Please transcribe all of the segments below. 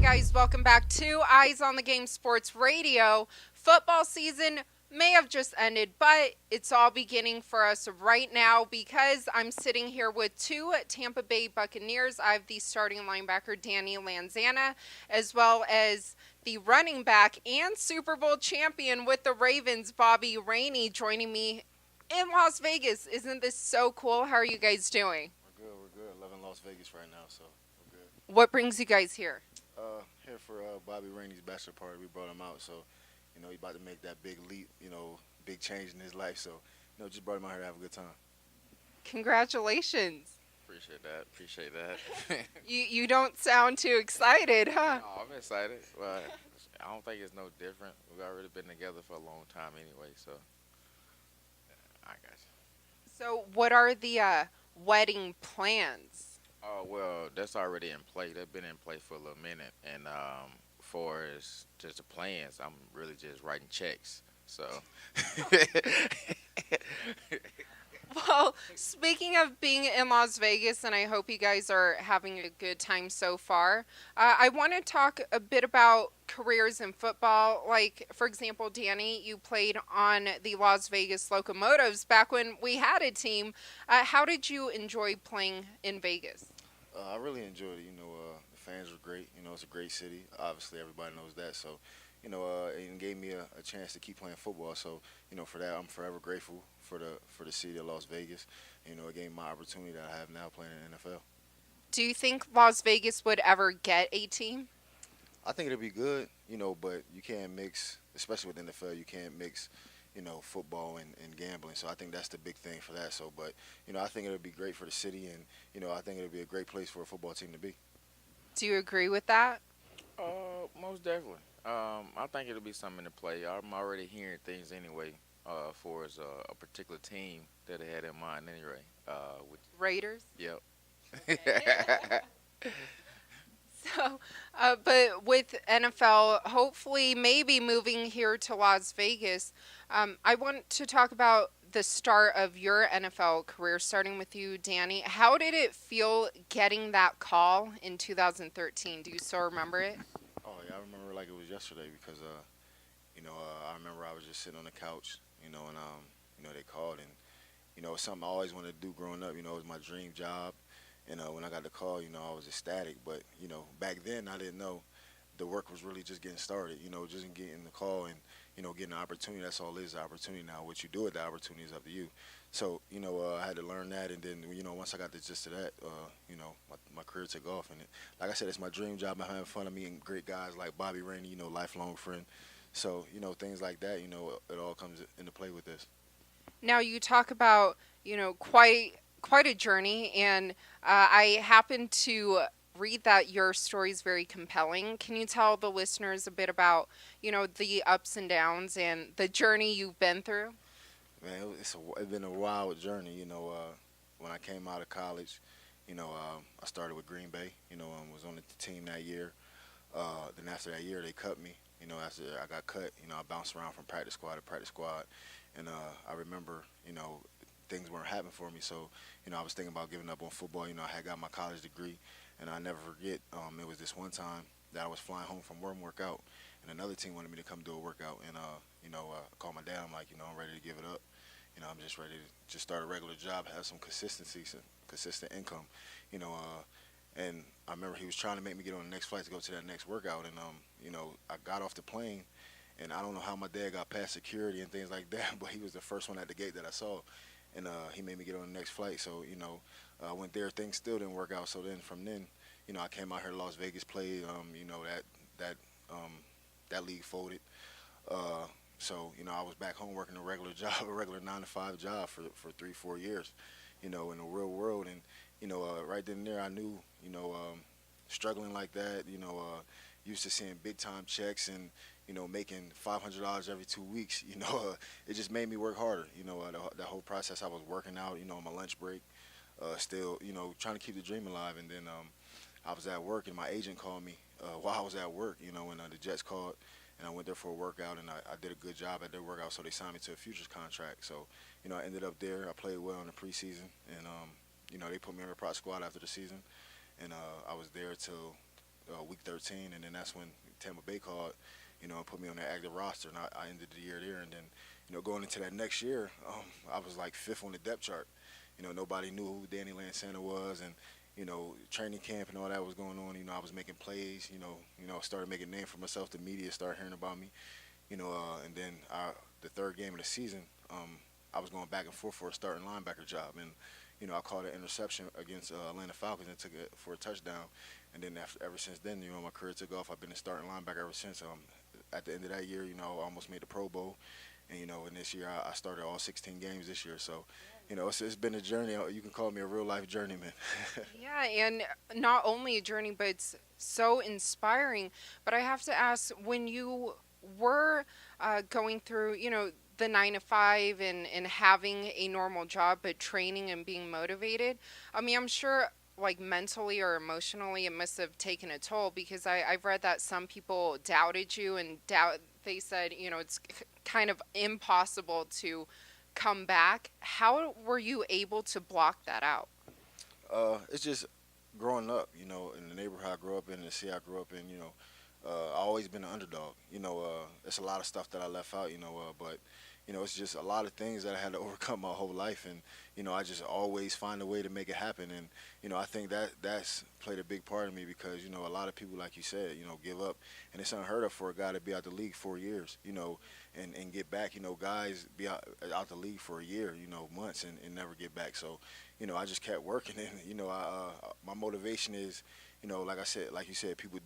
guys, welcome back to Eyes on the Game Sports Radio. Football season may have just ended, but it's all beginning for us right now because I'm sitting here with two Tampa Bay Buccaneers. I have the starting linebacker, Danny Lansanah, as well as the running back and Super Bowl champion with the Ravens, Bobby Rainey, joining me in Las Vegas. Isn't this so cool? How are you guys doing? We're good. Loving Las Vegas right now, so we're good. What brings you guys here? Here for Bobby Rainey's bachelor party. We brought him out, so he's about to make that big leap. Big change in his life. So just brought him out here to have a good time. Congratulations. Appreciate that. You don't sound too excited, huh? No, I'm excited, but I don't think it's no different. We've already been together for a long time anyway, so I got you. So, what are the wedding plans? Oh well, that's already in play. They've been in play for a little minute, and for as just the plans, I'm really just writing checks. So. Well, speaking of being in Las Vegas, and I hope you guys are having a good time so far, I want to talk a bit about careers in football. Like, for example, Danny, you played on the Las Vegas Locomotives back when we had a team. How did you enjoy playing in Vegas? I really enjoyed it. The fans were great. It's a great city. Obviously, everybody knows that. So, it gave me a chance to keep playing football. So, for that, I'm forever grateful for the city of Las Vegas. It gave me my opportunity that I have now playing in the NFL. Do you think Las Vegas would ever get a team? I think it'll be good, but you can't mix, especially with NFL, you can't mix, football and gambling. So I think that's the big thing for that. So, but, I think it'll be great for the city, and, I think it'll be a great place for a football team to be. Do you agree with that? Most definitely. I think it'll be something to play. I'm already hearing things anyway. For as a particular team that they had in mind anyway. Raiders? Yep. So, but with NFL, hopefully, maybe moving here to Las Vegas, I want to talk about the start of your NFL career, starting with you, Danny. How did it feel getting that call in 2013? Do you still remember it? Oh, yeah, I remember like it was yesterday because, I remember I was just sitting on the couch, they called, and, it's something I always wanted to do growing up. It was my dream job. And when I got the call, I was ecstatic. But, back then I didn't know the work was really just getting started, just getting the call and, getting the opportunity. That's all it is, the opportunity. Now, what you do with the opportunity is up to you. So, I had to learn that. And then, once I got the gist of that, my career took off. And like I said, it's my dream job. I'm having fun. I'm meeting great guys like Bobby Rainey, lifelong friend. So, things like that, it all comes into play with this. Now, you talk about, quite a journey, and I happen to read that your story is very compelling. Can you tell the listeners a bit about, the ups and downs and the journey you've been through? Man, it's been a wild journey. When I came out of college, I started with Green Bay. Was on the team that year. Then after that year, they cut me. After I got cut, I bounced around from practice squad to practice squad, and I remember, things weren't happening for me. So, I was thinking about giving up on football. I had got my college degree, and I never forget. It was this one time that I was flying home from one workout, and another team wanted me to come do a workout, and I called my dad. I'm like, I'm ready to give it up. I'm just ready to just start a regular job, have some consistency, some consistent income. And I remember he was trying to make me get on the next flight to go to that next workout, and I got off the plane. And I don't know how my dad got past security and things like that, but he was the first one at the gate that I saw. And he made me get on the next flight. So, I went there. Things still didn't work out. So then from then, I came out here to Las Vegas, played, that league folded. So, I was back home working a regular job, a regular 9-to-5 job for 3-4 years, in the real world. And, right then and there, I knew, struggling like that, used to seeing big time checks and, making $500 every 2 weeks, it just made me work harder. The whole process, I was working out, on my lunch break, still, trying to keep the dream alive. And then I was at work, and my agent called me while I was at work, when the Jets called, and I went there for a workout, and I did a good job at their workout, so they signed me to a futures contract. So, I ended up there. I played well in the preseason, and, they put me on the practice squad after the season, and I was there till week 13, and then that's when Tampa Bay called, and put me on their active roster, and I ended the year there. And then, going into that next year, I was like fifth on the depth chart. Nobody knew who Danny Lansanah was, and training camp and all that was going on. I was making plays. Started making a name for myself. The media started hearing about me. And then the third game of the season, I was going back and forth for a starting linebacker job, and I caught an interception against Atlanta Falcons and took it for a touchdown. And then ever since then, my career took off. I've been a starting linebacker ever since. At the end of that year, I almost made the Pro Bowl, and this year I started all 16 games this year. So, it's been a journey. You can call me a real life journeyman. Yeah, and not only a journey, but it's so inspiring. But I have to ask, when you were going through, the 9 to 5 and having a normal job, but training and being motivated, I mean, I'm sure like mentally or emotionally it must have taken a toll, because I've read that some people doubted you and they said, it's kind of impossible to come back. How were you able to block that out? It's just growing up, in the neighborhood I grew up in, the city I grew up in, I always been an underdog. It's a lot of stuff that I left out, but it's just a lot of things that I had to overcome my whole life, and I just always find a way to make it happen. And I think that's played a big part of me, because a lot of people, like you said, give up, and it's unheard of for a guy to be out the league 4 years, and get back. Guys be out the league for a year, months, and never get back. So I just kept working, and my motivation is, like I said, like you said, people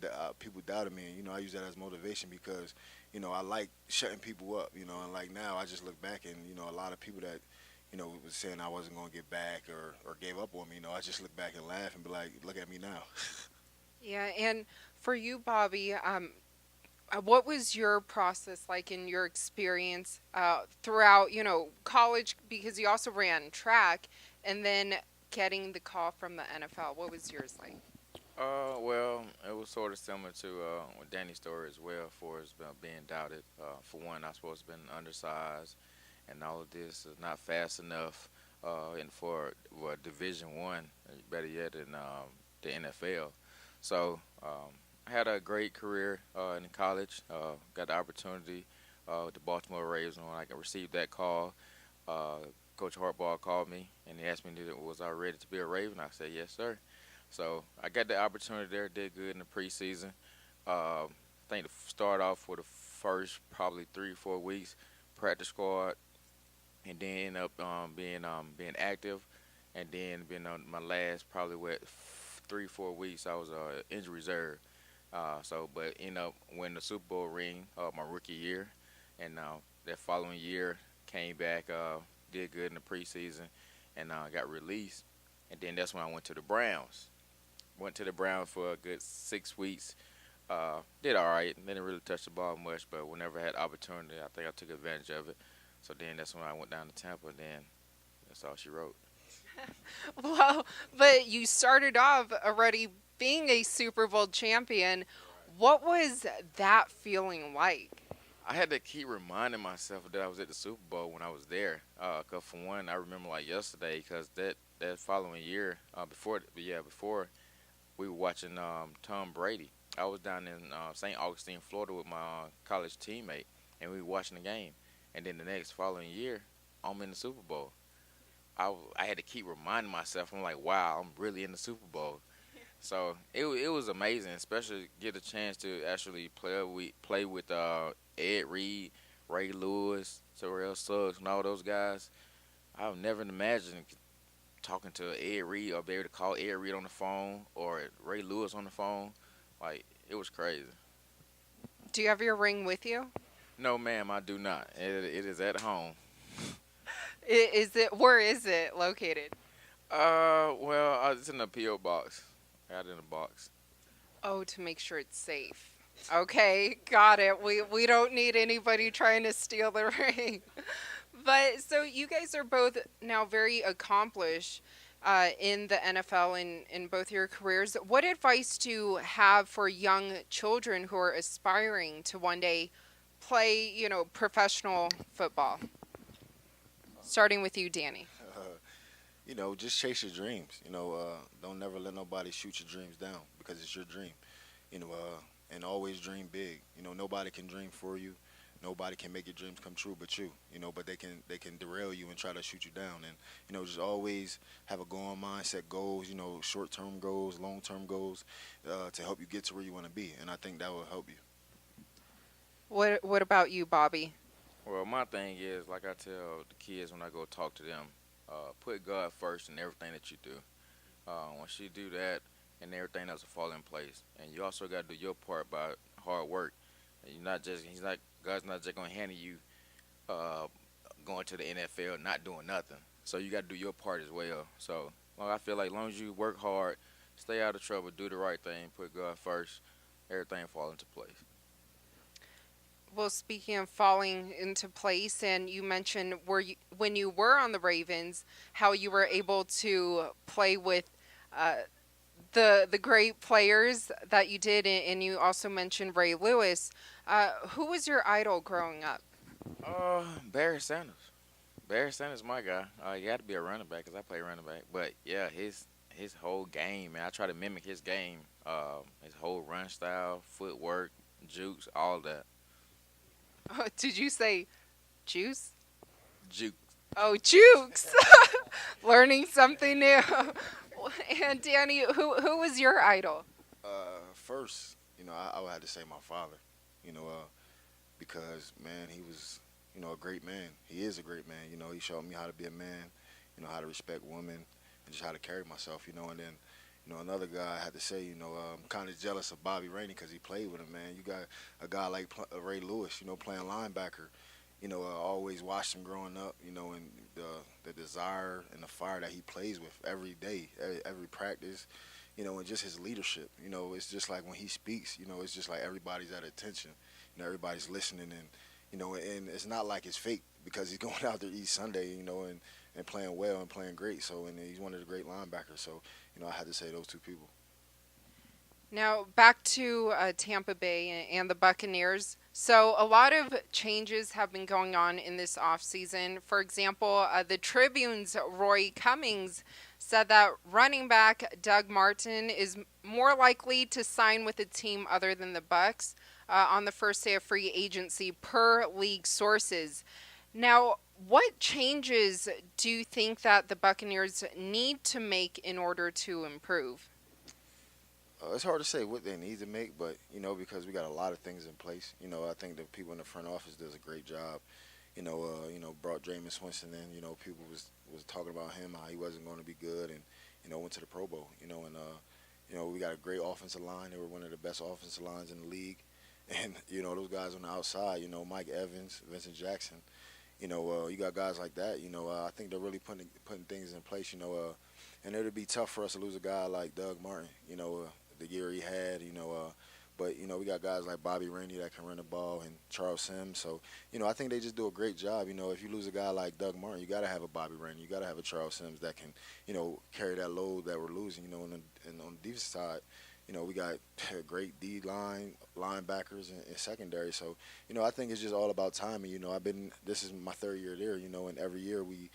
doubted me, and I use that as motivation, because I like shutting people up, and like now I just look back, and a lot of people that was saying I wasn't going to get back or gave up on me, I just look back and laugh and be like, look at me now. Yeah, and for you, Bobby, what was your process like in your experience throughout, college, because you also ran track, and then getting the call from the NFL? What was yours like? Well, it was sort of similar to with Danny's story as well, for us being doubted. For one, I supposed to have been undersized, and all of this is not fast enough, and for Division One, better yet, in the NFL. So I had a great career in college. Got the opportunity with the Baltimore Ravens when I received that call. Coach Harbaugh called me and he asked me, was I ready to be a Raven? I said, yes, sir. So I got the opportunity there, did good in the preseason. I think to start off for the first probably 3 or 4 weeks, practice squad, and then end up being active, and then being on my last probably 3 or 4 weeks I was injury reserve. But end up winning the Super Bowl ring my rookie year, and that following year came back, did good in the preseason, and got released, and then that's when I went to the Browns. Went to the Browns for a good 6 weeks. Did all right. Didn't really touch the ball much, but whenever I had opportunity, I think I took advantage of it. So then that's when I went down to Tampa, and then that's all she wrote. Well, but you started off already being a Super Bowl champion. What was that feeling like? I had to keep reminding myself that I was at the Super Bowl when I was there. 'Cause for one, I remember like yesterday, because that following year, before we were watching Tom Brady. I was down in St. Augustine, Florida, with my college teammate, and we were watching the game. And then the next following year, I'm in the Super Bowl. I had to keep reminding myself. I'm like, wow, I'm really in the Super Bowl. So it was amazing, especially get a chance to actually play with Ed Reed, Ray Lewis, Terrell Suggs, and all those guys. I've never imagined talking to Ed Reed or be able to call Ed Reed on the phone or Ray Lewis on the phone. Like, it was crazy. Do you have your ring with you? No, ma'am, I do not. It is at home. Is it? Where is it located? Well, it's in the P.O. box. I got it in a box. Oh, to make sure it's safe. Okay, got it. We don't need anybody trying to steal the ring. But so you guys are both now very accomplished in the NFL in both your careers. What advice do you have for young children who are aspiring to one day play, professional football? Starting with you, Danny. Just chase your dreams. Don't never let nobody shoot your dreams down, because it's your dream. you know, and always dream big. You know, nobody can dream for you. Nobody can make your dreams come true but you. You know, but they can derail you and try to shoot you down. And you know, just always have a goal in mind, set goals. You know, short-term goals, long-term goals, to help you get to where you want to be. And I think that will help you. What about you, Bobby? Well, my thing is, like I tell the kids when I go talk to them, put God first in everything that you do. Once you do that, and everything else will fall in place. And you also got to do your part by hard work. And you're not just he's not God's not just gonna hand you uh, going to the NFL not doing nothing. So you got to do your part as well. So I feel like as long as you work hard, stay out of trouble, do the right thing, put God first, everything fall into place. Well, speaking of falling into place, and you mentioned when you were on the Ravens, how you were able to play with uh, the great players that you did, and you also mentioned Ray Lewis. Who was your idol growing up? Barry Sanders. Barry Sanders, my guy. You got to be a running back because I play running back. But yeah, his whole game, man. I try to mimic his game. His whole run style, footwork, jukes, all that. Did you say juice? Juke. Oh, jukes! Learning something new. And Danny, who was your idol? First, you know, I would have to say my father. You know, because man, he was, you know, a great man. He is a great man. You know, he showed me how to be a man. You know, how to respect women and just how to carry myself. You know, and then, you know, another guy I had to say, you know, I'm kind of jealous of Bobby Rainey because he played with him. Man, you got a guy like Ray Lewis, you know, playing linebacker. You know, I always watched him growing up. You know, and the desire and the fire that he plays with every day, every practice. You know, and just his leadership. You know, it's just like when he speaks. You know, it's just like everybody's at attention. You know, everybody's listening, and you know, and it's not like it's fake because he's going out there each Sunday. You know, and playing well and playing great. So, and he's one of the great linebackers. So, you know, I had to say those two people. Now, back to Tampa Bay and the Buccaneers. So, a lot of changes have been going on in this offseason. For example, the Tribune's Roy Cummings said that running back Doug Martin is more likely to sign with a team other than the Bucs on the first day of free agency, per league sources. Now, what changes do you think that the Buccaneers need to make in order to improve? It's hard to say what they need to make, but you know, because we got a lot of things in place. You know, I think the people in the front office does a great job. You know, brought Jameis Winston in. You know, people was talking about him how he wasn't going to be good, and you know, went to the Pro Bowl. You know, and you know, we got a great offensive line. They were one of the best offensive lines in the league, and you know, those guys on the outside. You know, Mike Evans, Vincent Jackson. You know, you got guys like that. You know, I think they're really putting things in place. You know, and it'll be tough for us to lose a guy like Doug Martin. You know, the year he had. You know, but you know we got guys like Bobby Rainey that can run the ball and Charles Sims. So you know, I think they just do a great job. You know, if you lose a guy like Doug Martin, you got to have a Bobby Rainey. You got to have a Charles Sims that can, you know, carry that load that we're losing. You know, and on the defensive side. You know, we got great D line, linebackers, and secondary. So, you know, I think it's just all about timing. You know, this is my third year there. You know, and every year we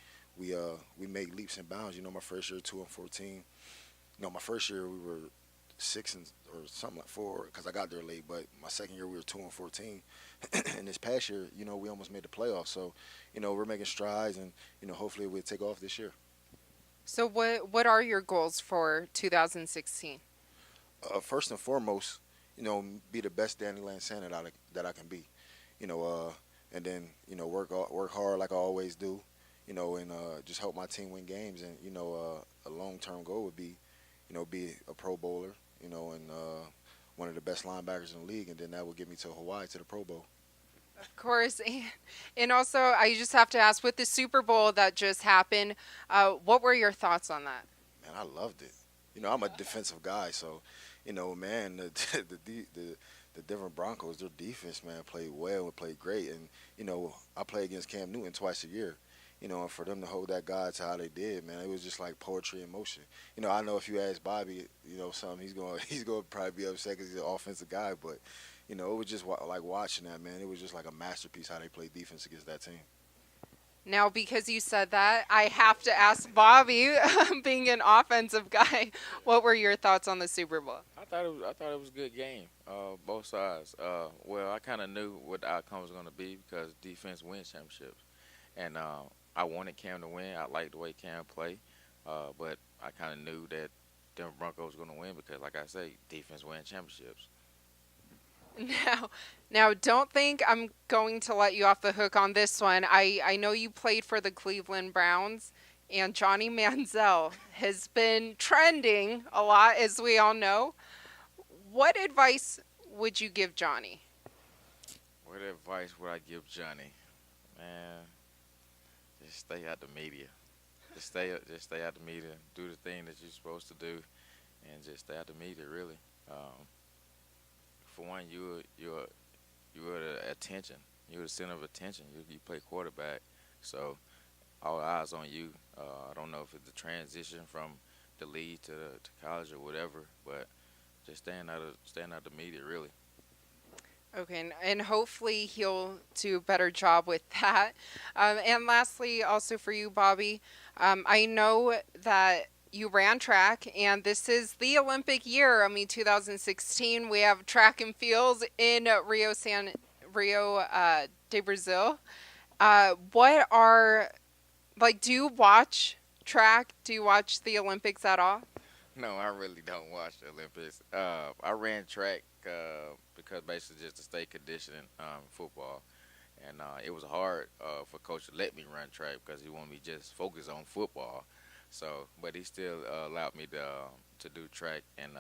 make leaps and bounds. You know, my first year 2-14. No, my first year we were 6 or something like 4 because I got there late. But my second year we were 2-14, and this past year, you know, we almost made the playoffs. So, you know, we're making strides, and you know, hopefully we'll take off this year. So, what are your goals for 2016? First and foremost, you know, be the best Danny Lansanah that I can be. You know, and then you know work hard like I always do. You know, and just help my team win games. And you know, a long-term goal would be, you know, be a Pro Bowler. You know, and one of the best linebackers in the league, and then that would get me to Hawaii to the Pro Bowl. Of course, and also I just have to ask, with the Super Bowl that just happened, what were your thoughts on that? Man, I loved it. You know, I'm a defensive guy, so you know, man, the different Broncos, their defense, man, played well and played great. And you know, I play against Cam Newton twice a year. You know, and for them to hold that guy to how they did, man, it was just like poetry in motion. You know, I know if you ask Bobby, you know, something he's going to probably be upset because he's an offensive guy, but you know, it was just like watching that, man. It was just like a masterpiece how they played defense against that team. Now, because you said that, I have to ask Bobby, being an offensive guy, what were your thoughts on the Super Bowl? I thought it was a good game. Both sides. Well, I kind of knew what the outcome was going to be because defense wins championships, and I wanted Cam to win. I liked the way Cam played, but I kind of knew that Denver Broncos was going to win because, like I say, defense wins championships. Now, now, don't think I'm going to let you off the hook on this one. I know you played for the Cleveland Browns, and Johnny Manziel has been trending a lot, as we all know. What advice would you give Johnny? What advice would I give Johnny? Man, just stay out the media. Just stay out the media. Do the thing that you're supposed to do, and just stay out the media. Really. For one, you're the attention. You're the center of attention. You play quarterback, so all eyes on you. I don't know if it's the transition from the league to college or whatever, but just staying out the media really. Okay, and hopefully he'll do a better job with that. And lastly, also for you, Bobby, I know that you ran track, and this is the Olympic year. I mean, 2016, we have track and fields in Rio de Brazil. What are like? Do you watch track? Do you watch the Olympics at all? No, I really don't watch the Olympics. I ran track because basically just to stay conditioned in football, and it was hard for coach to let me run track because he wanted me just focus on football. So, but he still allowed me to do track, and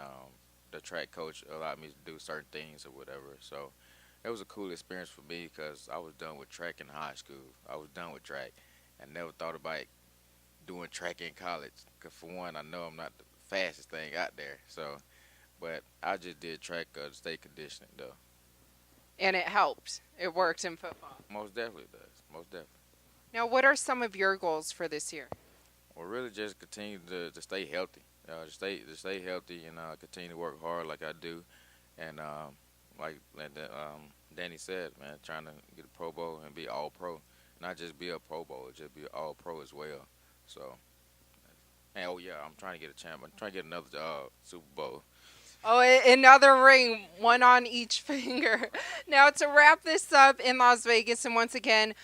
the track coach allowed me to do certain things or whatever. So, it was a cool experience for me because I was done with track in high school. I was done with track, and never thought about doing track in college. Cause for one, I know I'm not the fastest thing out there. So, but I just did track to stay conditioning though. And it helped. It worked in football. Most definitely it does. Most definitely. Now, what are some of your goals for this year? Well, really just continue to stay healthy. To stay healthy and continue to work hard like I do, and Danny said, man, trying to get a Pro Bowl and be All Pro, not just be a Pro Bowl, just be All Pro as well. So, and oh yeah, I'm trying to get a champ. I'm trying to get another Super Bowl. Oh, another ring, one on each finger. Now, to wrap this up in Las Vegas, and once again,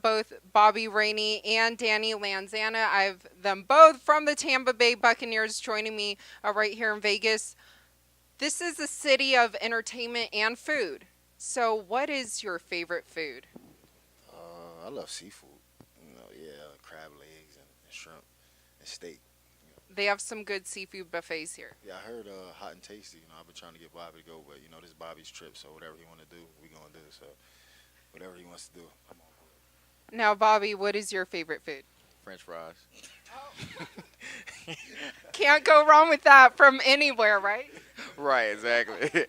both Bobby Rainey and Danny Lansanah, I have them both from the Tampa Bay Buccaneers joining me right here in Vegas. This is a city of entertainment and food. So, what is your favorite food? I love seafood. Yeah, crab legs and shrimp and steak. They have some good seafood buffets here. Yeah, I heard hot and tasty. I've been trying to get Bobby to go, but this is Bobby's trip, so whatever he want to do, we gonna do. So whatever he wants to do, I'm on board. Now, Bobby, what is your favorite food? French fries. Can't go wrong with that from anywhere, right? Right, exactly.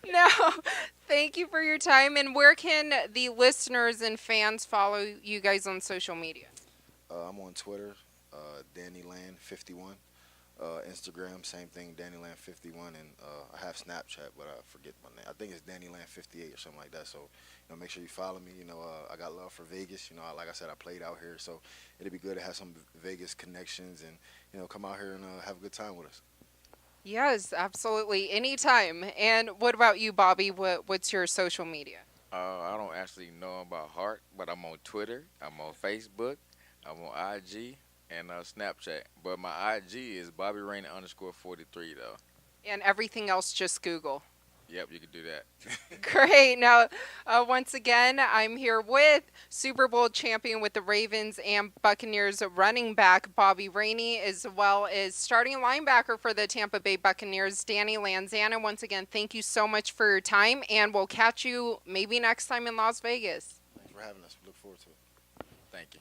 No, thank you for your time. And where can the listeners and fans follow you guys on social media? I'm on Twitter, DannyLand51. Instagram, same thing, DannyLand51, and I have Snapchat, but I forget my name. I think it's DannyLand58 or something like that. So, make sure you follow me. I got love for Vegas. Like I said, I played out here, so it'd be good to have some Vegas connections and come out here and have a good time with us. Yes, absolutely. Anytime. And what about you, Bobby? What's your social media? I don't actually know about heart, but I'm on Twitter. I'm on Facebook. I'm on IG and Snapchat. But my IG is Bobby Rainey _43 though. And everything else, just Google. Yep, you can do that. Great. Now, once again, I'm here with Super Bowl champion with the Ravens and Buccaneers running back Bobby Rainey, as well as starting linebacker for the Tampa Bay Buccaneers, Danny Lansanah. Once again, thank you so much for your time, and we'll catch you maybe next time in Las Vegas. Thanks for having us. We look forward to it. Thank you.